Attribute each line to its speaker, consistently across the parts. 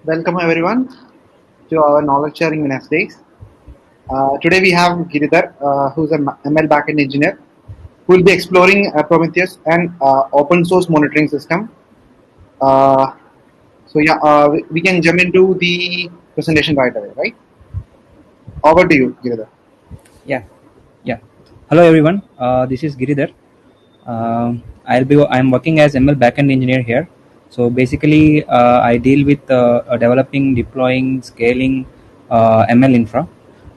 Speaker 1: Welcome everyone to our knowledge sharing Wednesdays. Today we have Giridhar, who's an ML backend engineer, who will be exploring Prometheus and open source monitoring system. Uh, we can jump into the presentation right away, right? Over to you, Giridhar.
Speaker 2: Yeah, yeah. Hello everyone. This is Giridhar. I'm working as ML backend engineer here. So basically, I deal with developing, deploying, scaling ML infra.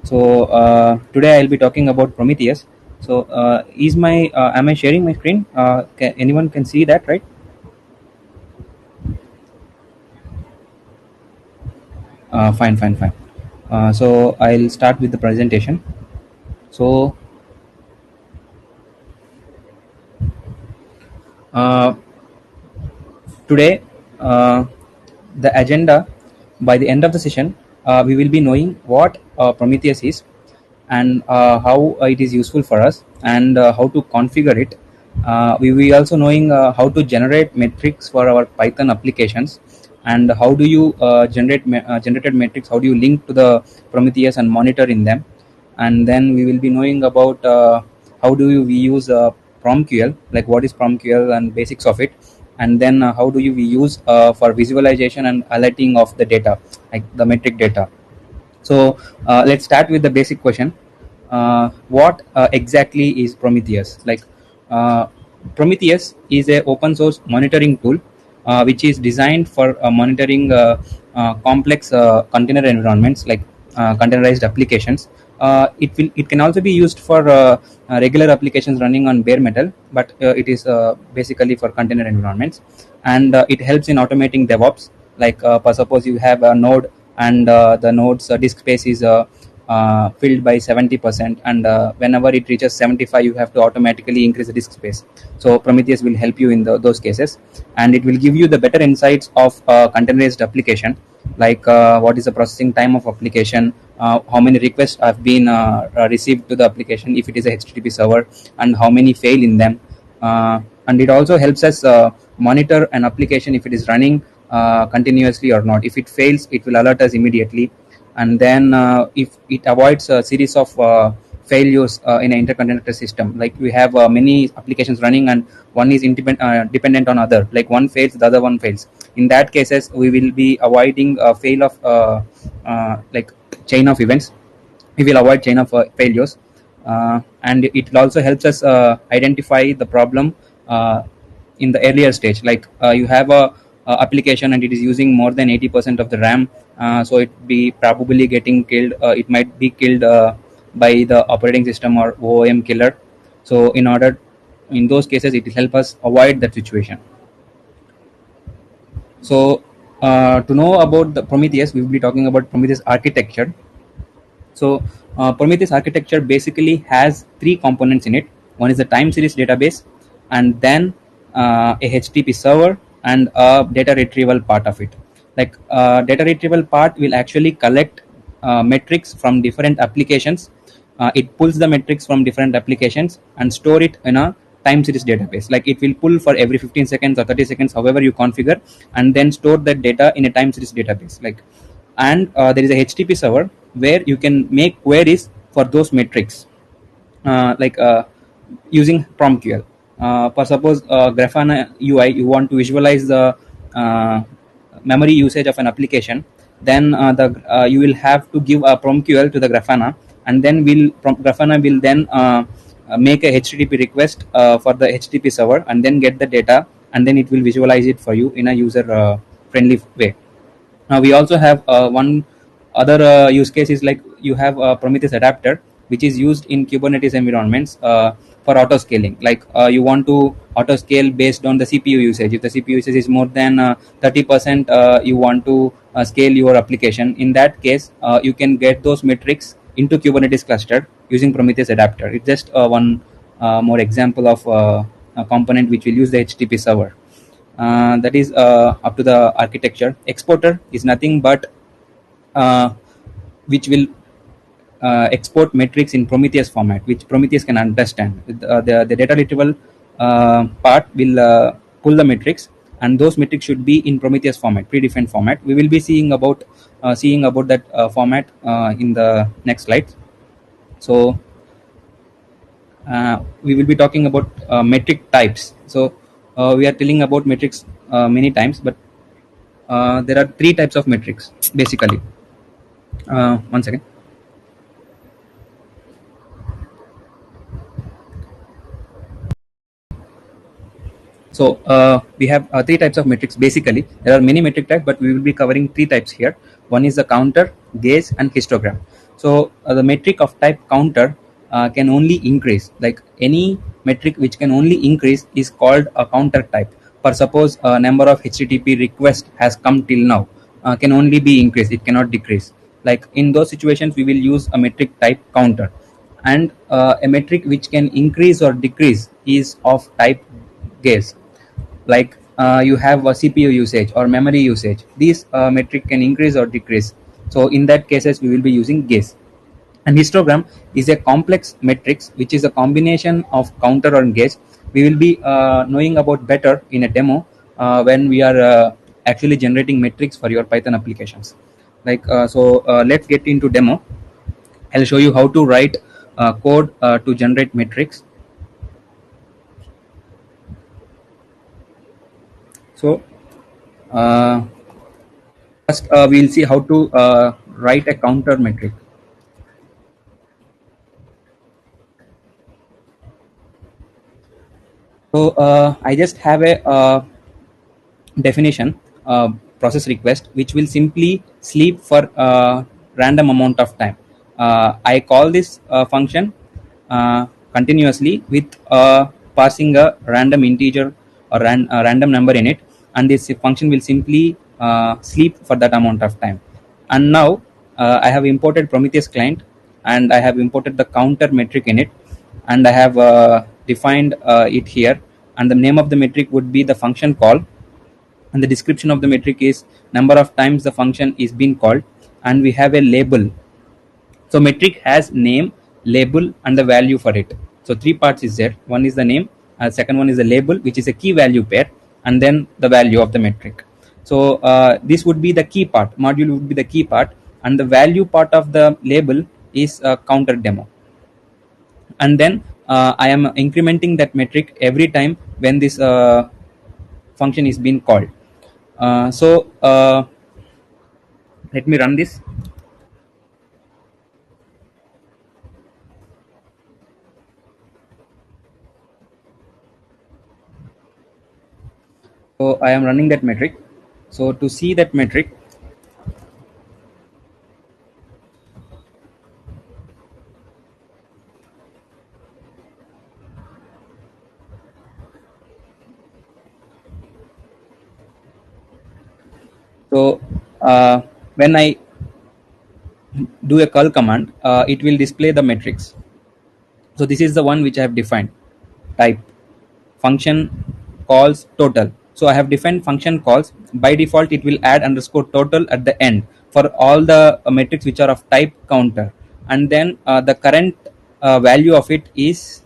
Speaker 2: So today I'll be talking about Prometheus. So am I sharing my screen? Anyone can see that, right? Fine, fine, fine. So I'll start with the presentation. So uh, today, the agenda, by the end of the session, we will be knowing what Prometheus is and how it is useful for us and how to configure it. We will be also knowing how to generate metrics for our Python applications and how do you generated metrics, how do you link to the Prometheus and monitor in them. And then we will be knowing about how do we use PromQL, like what is PromQL and basics of it, and then how do we use for visualization and alerting of the data, like the metric data. So let's start with the basic question. What exactly is Prometheus? Uh, Prometheus is a open source monitoring tool which is designed for monitoring complex container environments, like containerized applications. It can also be used for regular applications running on bare metal, but it is basically for container environments, and it helps in automating DevOps. Like for suppose you have a node and the node's disk space is filled by 70%, and whenever it reaches 75 you have to automatically increase the disk space. So Prometheus will help you in those cases, and it will give you the better insights of containerized application, like what is the processing time of application, how many requests have been received to the application if it is a HTTP server, and how many fail in them. And it also helps us monitor an application if it is running continuously or not. If it fails, it will alert us immediately, and then if it avoids a series of failures in an interconnected system, like we have many applications running and one is dependent on other, like one fails, the other one fails. In that cases, we will be avoiding a fail of like chain of events. We will avoid chain of failures, and it also helps us identify the problem in the earlier stage. Like you have a application and it is using more than 80% of the RAM, so it be probably getting killed. It might be killed by the operating system or OEM killer. So in those cases, it will help us avoid that situation. So to know about the Prometheus, we will be talking about Prometheus architecture. So Prometheus architecture basically has three components in it. One is the time series database, and then a HTTP server and a data retrieval part of it. Like data retrieval part will actually collect metrics from different applications. It pulls the metrics from different applications and store it in a time series database. Like it will pull for every 15 seconds or 30 seconds, however you configure, and then store that data in a time series database. Like, and there is a HTTP server where you can make queries for those metrics, like using PromQL. For suppose Grafana UI, you want to visualize the memory usage of an application, then you will have to give a PromQL to the Grafana, and then Grafana will then make a HTTP request for the HTTP server, and then get the data, and then it will visualize it for you in a user friendly way. Now we also have one other use case is like you have a Prometheus adapter, which is used in Kubernetes environments for auto scaling. Like you want to auto scale based on the CPU usage. If the CPU usage is more than 30%, you want to scale your application. In that case, you can get those metrics into Kubernetes cluster using Prometheus adapter. It's just one more example of a component which will use the HTTP server. That is up to the architecture. Exporter is nothing but uh, which will export metrics in Prometheus format, which Prometheus can understand. The data retrieval part will pull the metrics, and those metrics should be in Prometheus format, predefined format. We will be seeing about that format in the next slides. So we will be talking about metric types. So we are telling about metrics many times, but there are three types of metrics basically. One second. So we have three types of metrics basically. There are many metric types, but we will be covering three types here. One is the counter, gauge, and histogram. So the metric of type counter can only increase. Like any metric which can only increase is called a counter type. For suppose a number of HTTP requests has come till now, can only be increased. It cannot decrease. Like in those situations, we will use a metric type counter. And a metric which can increase or decrease is of type gauge. Like you have a CPU usage or memory usage. These metric can increase or decrease. So in that cases, we will be using gauge. And histogram is a complex matrix which is a combination of counter or gauge. We will be knowing about better in a demo when we are actually generating metrics for your Python applications. Like let's get into demo. I'll show you how to write code to generate metrics. So first we'll see how to write a counter metric. So I just have a definition process request which will simply sleep for a random amount of time. I call this function continuously with passing a random integer or a random number in it, and this function will simply sleep for that amount of time. And now I have imported Prometheus client, and I have imported the counter metric in it, and I have defined it here, and the name of the metric would be the function call, and the description of the metric is number of times the function is being called, and we have a label. So metric has name, label, and the value for it. So three parts is there. One is the name, second one is the label, which is a key value pair, and then the value of the metric. So this would be the key part. Module would be the key part, and the value part of the label is counter demo. And then I am incrementing that metric every time when this function is being called. So let me run this. So I am running that metric. So to see that metric, so when I do a call command, it will display the metrics. So this is the one which I have defined. Type function calls total. So I have defined function calls. By default, it will add underscore total at the end for all the metrics which are of type counter, and then the current value of it is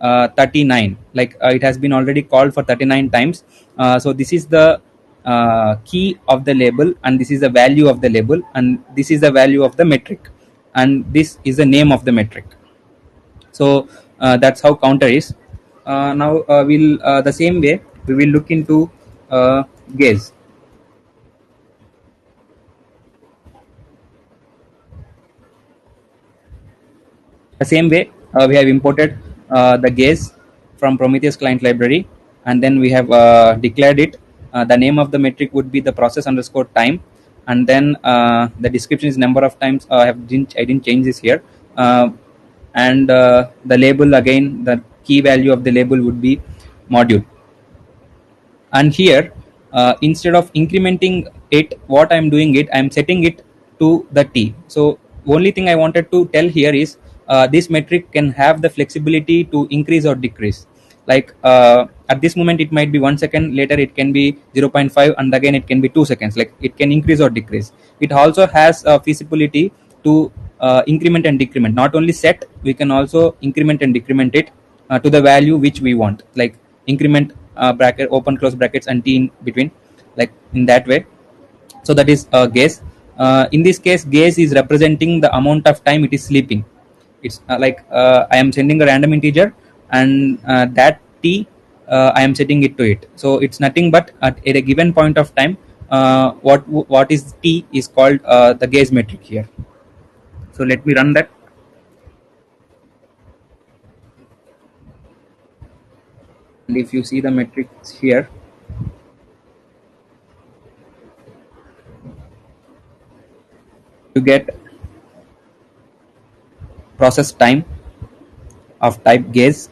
Speaker 2: 39. Like it has been already called for 39 times. So this is the key of the label, and this is the value of the label, and this is the value of the metric, and this is the name of the metric. So that's how counter is. Now we'll the same way we will look into gauge. The same way we have imported the gauge from Prometheus client library, and then we have declared it. The name of the metric would be the process underscore time, and then the description is number of times. I didn't change this here, and the label, again the key value of the label would be module. And here instead of incrementing it, what I'm doing it, I'm setting it to the t. So only thing I wanted to tell here is this metric can have the flexibility to increase or decrease. Like at this moment it might be 1 second, later it can be 0.5, and again it can be 2 seconds. Like it can increase or decrease. It also has a feasibility to increment and decrement. Not only set, we can also increment and decrement it to the value which we want. Like increment bracket, open close brackets, and t in between, like in that way. So that is gaze. In this case, gaze is representing the amount of time it is sleeping. It's like I am sending a random integer, and that t I am setting it to it. So it's nothing but at a given point of time, what is t is called the gaze metric here. So let me run that. And if you see the metrics here, you get process time of type gaze,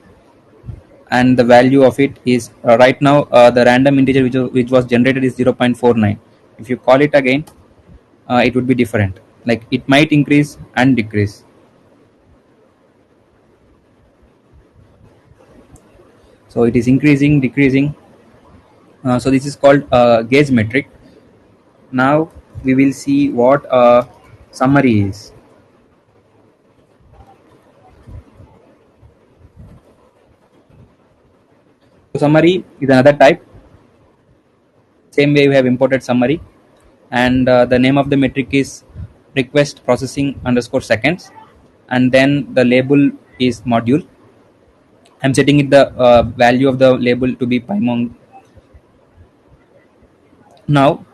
Speaker 2: and the value of it is right now the random integer which was generated is 0.49. If you call it again, it would be different, like it might increase and decrease. So it is increasing, decreasing. So this is called gauge metric. Now we will see what summary is. So summary is another type. Same way we have imported summary, and the name of the metric is request processing underscore seconds, and then the label is module. I'm setting it the value of the label to be pymon. Now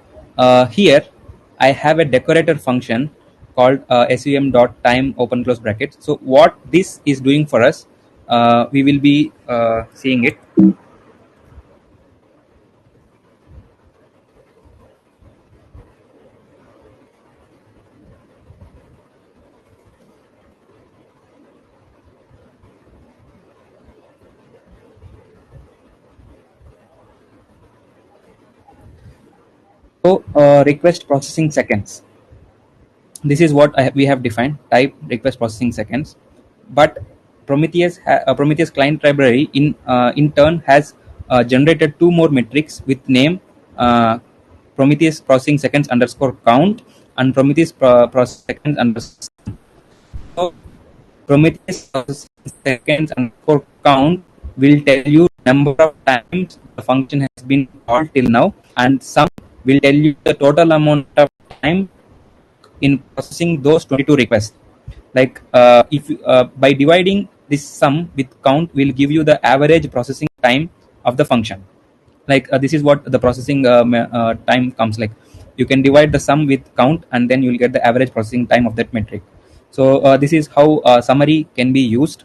Speaker 2: here I have a decorator function called sum.time open close brackets. So what this is doing for us, we will be seeing it. So request processing seconds. This is what we have defined, type request processing seconds. But Prometheus client library in turn has generated two more metrics with name Prometheus processing seconds underscore count and Prometheus processing seconds underscore. So Prometheus processing seconds underscore count will tell you number of times the function has been called till now, and sum will tell you the total amount of time in processing those 22 requests. Like if by dividing this sum with count will give you the average processing time of the function. Like this is what the processing time comes like. You can divide the sum with count, and then you will get the average processing time of that metric. So this is how summary can be used.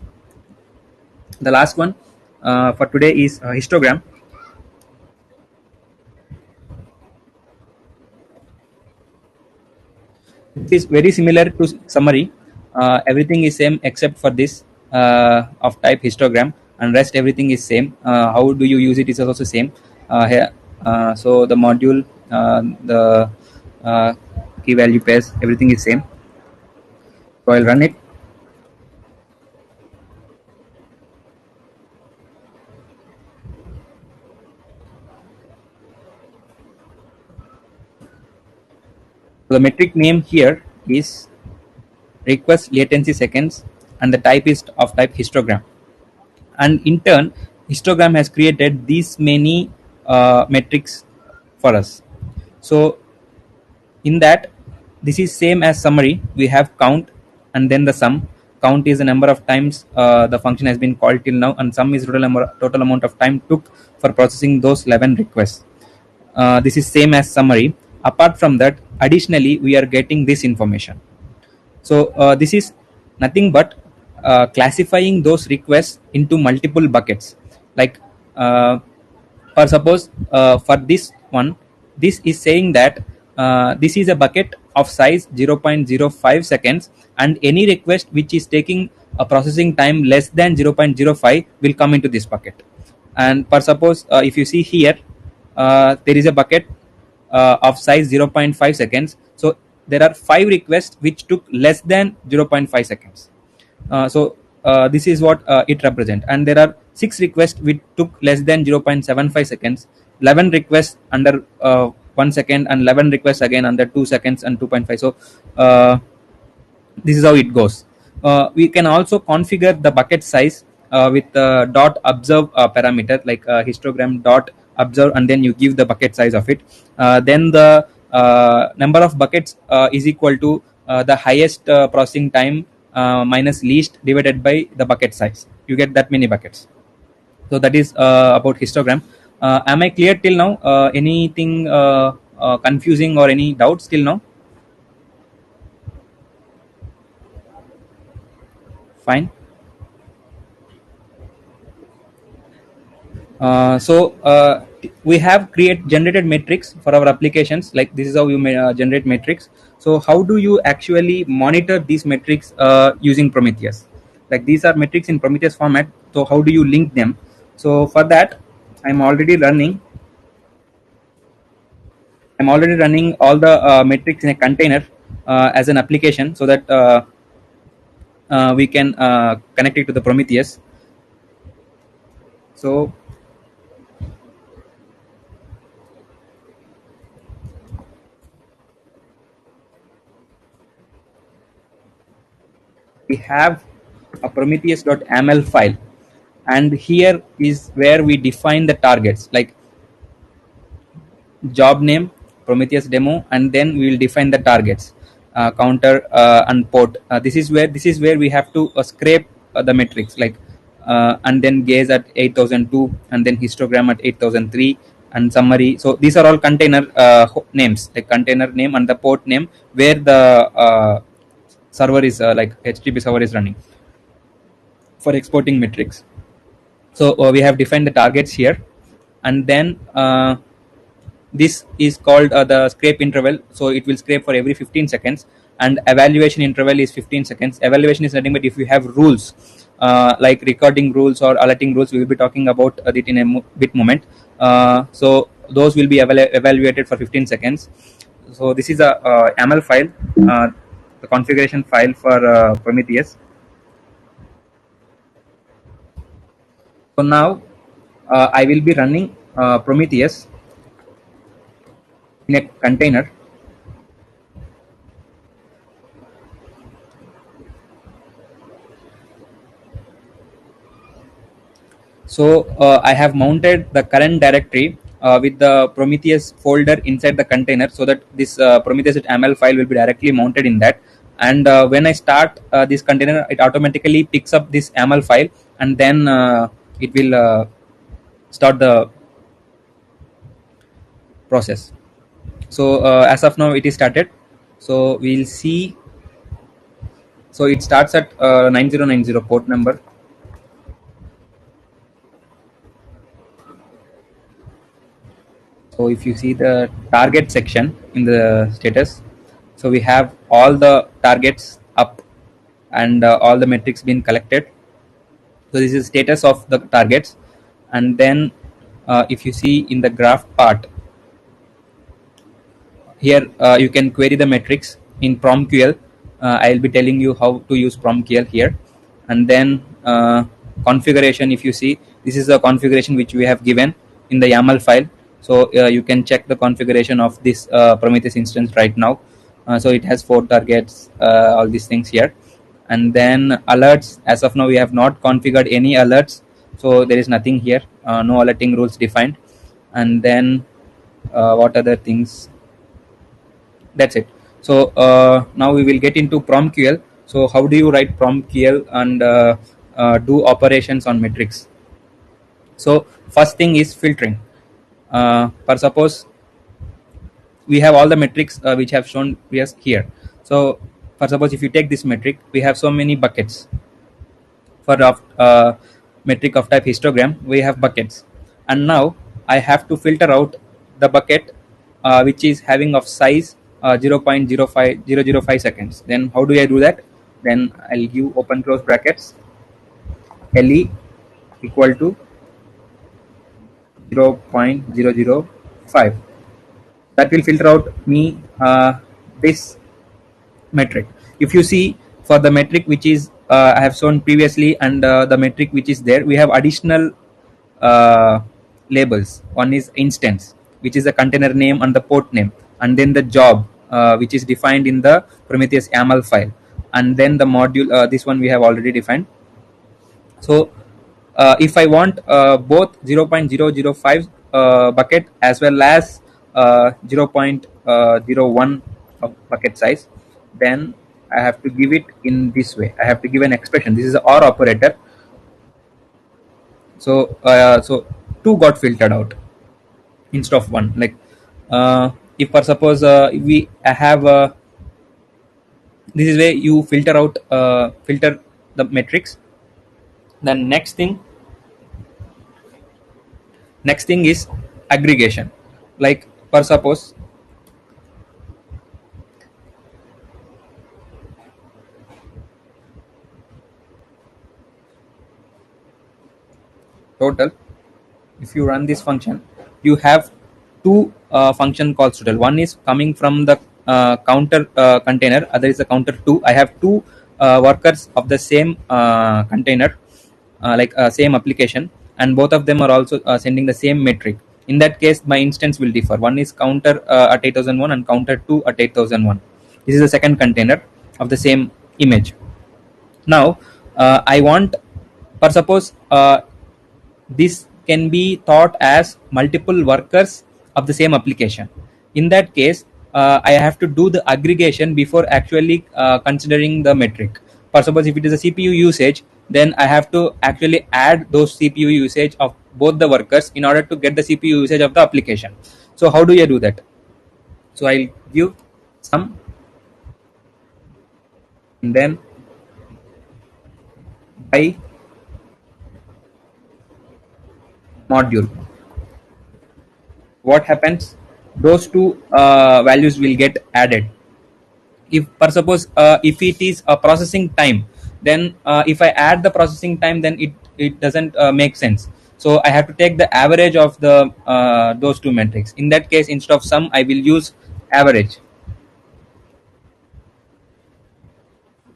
Speaker 2: The last one for today is histogram. It is very similar to summary. Everything is same except for this of type histogram, and rest everything is same. How do you use it is also same here. So the module, the key value pairs, everything is same. So I'll run it. So the metric name here is request latency seconds, and the type is of type histogram. And in turn, histogram has created these many metrics for us. So in that, this is same as summary. We have count and then the sum. Count is the number of times the function has been called till now, and sum is total amount of time took for processing those 11 requests. This is same as summary. Apart from that, additionally, we are getting this information. So this is nothing but classifying those requests into multiple buckets. Like for suppose for this one, this is saying that this is a bucket of size 0.05 seconds, and any request which is taking a processing time less than 0.05 will come into this bucket. And for suppose if you see here, there is a bucket of size 0.5 seconds. So there are 5 requests which took less than 0.5 seconds. So this is what it represents, and there are 6 requests which took less than 0.75 seconds, 11 requests under 1 second, and 11 requests again under 2 seconds and 2.5. So this is how it goes. We can also configure the bucket size with dot observe parameter, like histogram dot observe, and then you give the bucket size of it. Then the number of buckets is equal to the highest processing time minus least divided by the bucket size. You get that many buckets. So that is about histogram. Am I clear till now? Anything confusing or any doubts till now? Fine. We have generated metrics for our applications. Like this is how you may generate metrics. So how do you actually monitor these metrics using Prometheus? Like these are metrics in Prometheus format. So how do you link them? So for that, I'm already running all the metrics in a container as an application, so that we can connect it to the Prometheus. So we have a prometheus.ml file, and here is where we define the targets, like job name, Prometheus demo, and then we will define the targets, counter and port. This is where we have to scrape the metrics, like and then gaze at 8002, and then histogram at 8003, and summary. So these are all container names, like container name and the port name where the server is like HTTP server is running for exporting metrics. So we have defined the targets here, and then this is called the scrape interval. So it will scrape for every 15 seconds, and evaluation interval is 15 seconds. Evaluation is nothing but if you have rules like recording rules or alerting rules. We will be talking about it in a bit moment. So those will be evaluated for 15 seconds. So this is a YAML file, the configuration file for Prometheus. So now I will be running Prometheus in a container. So I have mounted the current directory with the Prometheus folder inside the container, so that this Prometheus.ml file will be directly mounted in that. And when I start this container, it automatically picks up this YAML file, and then it will start the process. So as of now, it is started. So we'll see. So it starts at 9090 port number. So if you see the target section in the status, so we have all the targets up, and all the metrics being collected. So this is status of the targets. And then if you see in the graph part, here you can query the metrics in PromQL. I'll be telling you how to use PromQL here. And then configuration, if you see, this is the configuration which we have given in the YAML file. So you can check the configuration of this Prometheus instance right now. So it has 4 targets, all these things here. And then alerts, as of now we have not configured any alerts, so there is nothing here, no alerting rules defined. And then what other things? That's it. So now we will get into PromQL. So how do you write PromQL and do operations on metrics? So first thing is filtering. For suppose we have all the metrics which have shown here. So for suppose if you take this metric, we have so many buckets. For metric of type histogram, we have buckets, and now I have to filter out the bucket which is having of size 0.05005 seconds. Then how do I do that? Then I'll give open close brackets, LE equal to 0.005. That will filter out me this metric. If you see, for the metric which is I have shown previously, and the metric which is there, we have additional labels. One is instance, which is the container name and the port name, and then the job which is defined in the Prometheus YAML file, and then the module, this one we have already defined. So if I want both 0.005 bucket as well as 0.01 of bucket size, then I have to give it in this way. I have to give an expression. This is the OR operator. So 2 got filtered out instead of 1. Like if for suppose we have this is where you filter the metrics. Then next thing is aggregation. Like for suppose total, if you run this function, you have two function calls total. One is coming from the counter container, other is the counter 2. I have two workers of the same container, same application, and both of them are also sending the same metric. In that case, my instance will differ. One is counter at 8001 and counter 2 at 8001. This is the second container of the same image. Now I want, for suppose this can be thought as multiple workers of the same application. In that case, I have to do the aggregation before actually considering the metric. For suppose if it is a CPU usage, then I have to actually add those CPU usage of both the workers in order to get the CPU usage of the application. So how do you do that? So I'll give some, and then by module, what happens, those two values will get added. If for suppose if it is a processing time, then if I add the processing time, then it doesn't make sense. So I have to take the average of the those two metrics. In that case, instead of sum, I will use average.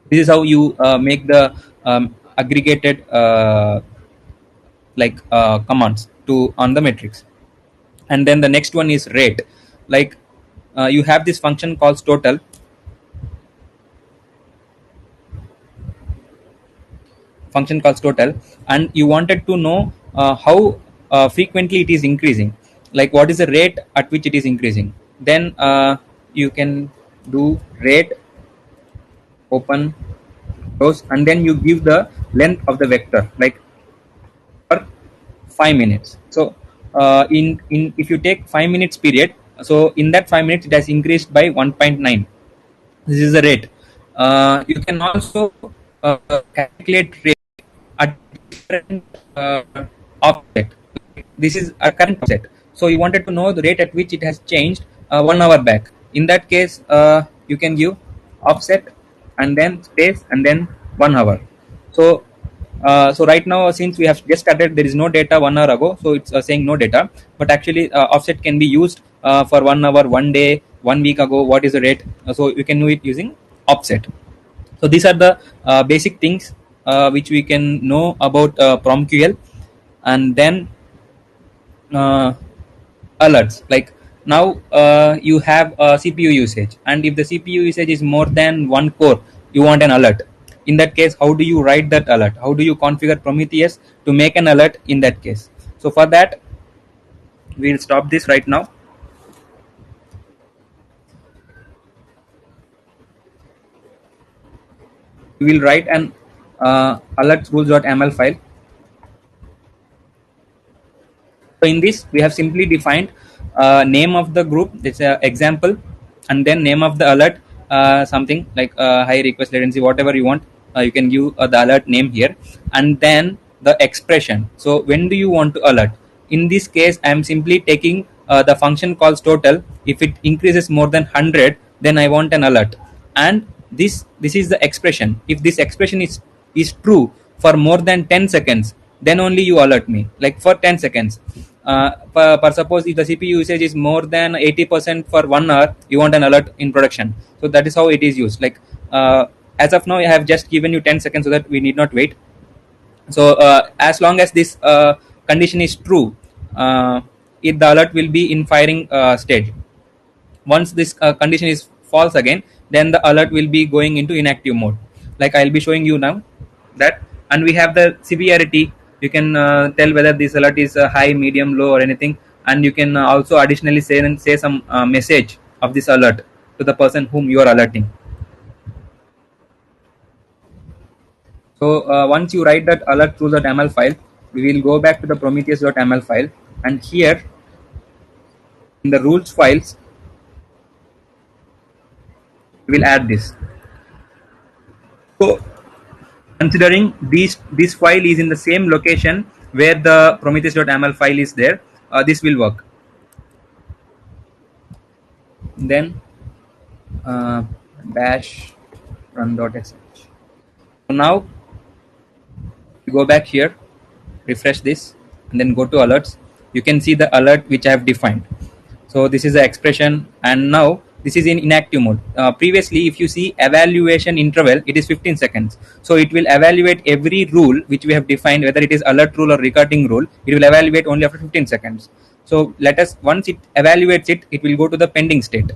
Speaker 2: This is how you make the aggregated commands to on the metrics. And then the next one is rate. Like you have this function called total. Function calls total, and you wanted to know how frequently it is increasing, like what is the rate at which it is increasing. Then you can do rate open close, and then you give the length of the vector, like for 5 minutes. So in if you take 5 minutes period, so in that 5 minutes it has increased by 1.9. This is the rate. You can also calculate rate at different offset. This is a current offset. So you wanted to know the rate at which it has changed 1 hour back. In that case, you can give offset and then space and then 1 hour. So so right now, since we have just started, there is no data 1 hour ago, so it's saying no data. But actually, offset can be used for 1 hour, 1 day, 1 week ago. What is the rate? So you can do it using offset. So these are the basic things which we can know about PromQL. And then alerts. Like now you have CPU usage, and if the CPU usage is more than 1 core, you want an alert. In that case, how do you write that alert? How do you configure Prometheus to make an alert in that case? So for that, we'll stop this right now. We will write an alert rules.ml file. So in this, we have simply defined name of the group, it's an example, and then name of the alert, something like high request latency, whatever you want. You can give the alert name here, and then the expression. So when do you want to alert? In this case, I am simply taking the function calls total. If it increases more than 100, then I want an alert. And this is the expression. If this expression is true for more than 10 seconds, then only you alert me, like for 10 seconds. For suppose if the CPU usage is more than 80% for 1 hour, you want an alert in production. So that is how it is used. Like as of now, I have just given you 10 seconds so that we need not wait. So as long as this condition is true, the alert will be in firing stage. Once this condition is false again, then the alert will be going into inactive mode. Like I'll be showing you now that. And we have the severity you can tell whether this alert is high, medium, low, or anything, and you can also additionally say some message of this alert to the person whom you are alerting. So once you write that alert through the YAML file, we will go back to the Prometheus.yaml file, and here in the rules files we will add this. So considering this file is in the same location where the Prometheus.yaml file is there, this will work. Then dash run.sh. So now you go back here, refresh this, and then go to alerts. You can see the alert which I have defined. So this is the expression, and now this is in inactive mode. Previously, if you see evaluation interval, it is 15 seconds. So it will evaluate every rule which we have defined, whether it is alert rule or recording rule. It will evaluate only after 15 seconds. So let us, once it evaluates it, it will go to the pending state.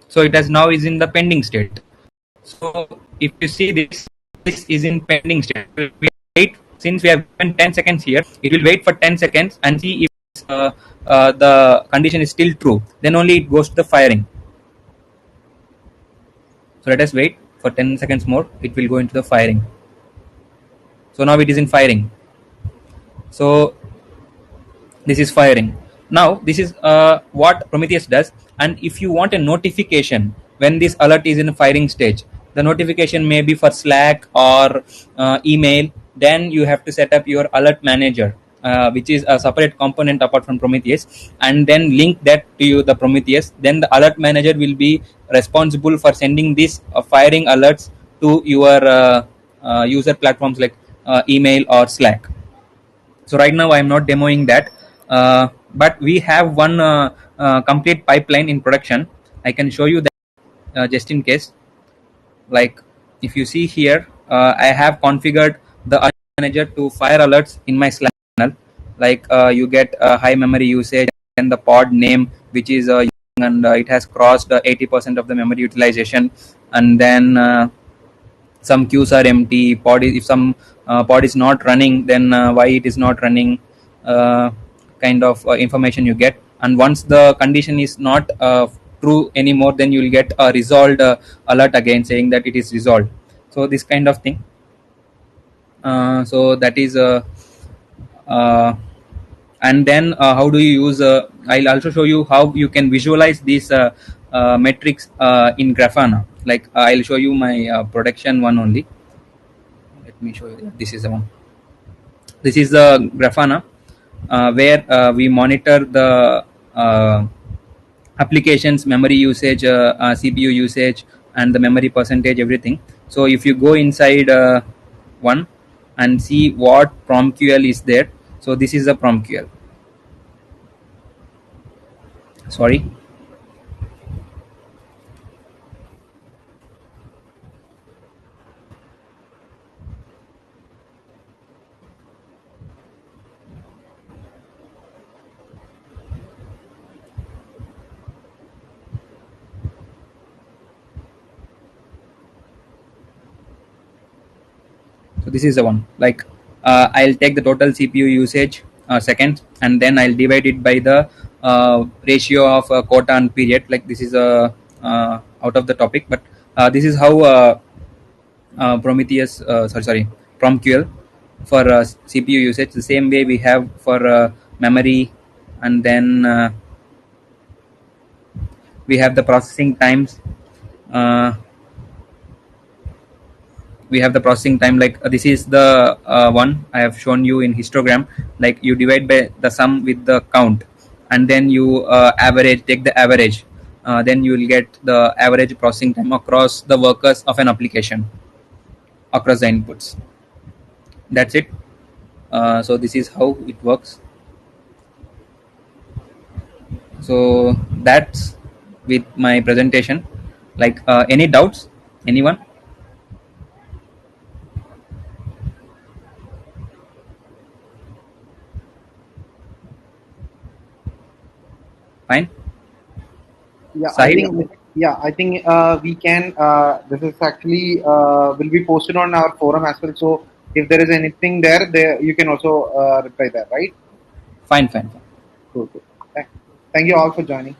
Speaker 2: So it has now is in the pending state. So if you see this is in pending state. We wait, since we have given 10 seconds here, it will wait for 10 seconds and see if the condition is still true. Then only it goes to the firing. So let us wait for 10 seconds more. It will go into the firing. So now it is in firing. So this is firing. Now this is what Prometheus does, and if you want a notification when this alert is in a firing stage, the notification may be for Slack or email, then you have to set up your alert manager, which is a separate component apart from Prometheus, and then link that to you, the Prometheus. Then the alert manager will be responsible for sending these firing alerts to your user platforms like email or Slack. So right now I am not demoing that, but we have one complete pipeline in production. I can show you that just in case. Like if you see here, I have configured the alert manager to fire alerts in my Slack channel. Like you get high memory usage and the pod name, which is and it has crossed 80% of the memory utilization, and then some queues are empty. Pod is, if some pod is not running, then why it is not running, kind of information you get. And once the condition is not true anymore, then you will get a resolved alert again saying that it is resolved. So this kind of thing. So that is uh, and then how do you use I'll also show you how you can visualize these metrics in Grafana. Like I'll show you my production one only. Let me show you. This is the one. This is the Grafana where we monitor the applications memory usage, CPU usage, and the memory percentage, everything. So if you go inside one and see what PromQL is there, so this is the PromQL. Sorry. So this is the one. Like I'll take the total CPU usage seconds, and then I'll divide it by the ratio of quota and period. Like this is a out of the topic, but this is how Prometheus, sorry, PromQL for CPU usage. The same way we have for memory, and then we have the processing times. Uh, we have the processing time. Like this is the one I have shown you in histogram. Like you divide by the sum with the count, and then you average, take the average. Then you will get the average processing time across the workers of an application, across the inputs. That's it. So this is how it works. So that's with my presentation. Like any doubts, anyone?
Speaker 1: Yeah, I
Speaker 2: side.
Speaker 1: think we can. This is actually will be posted on our forum as well. So if there is anything there you can also reply there, right?
Speaker 2: Fine, fine, fine.
Speaker 1: Cool, cool. Thank you all for joining.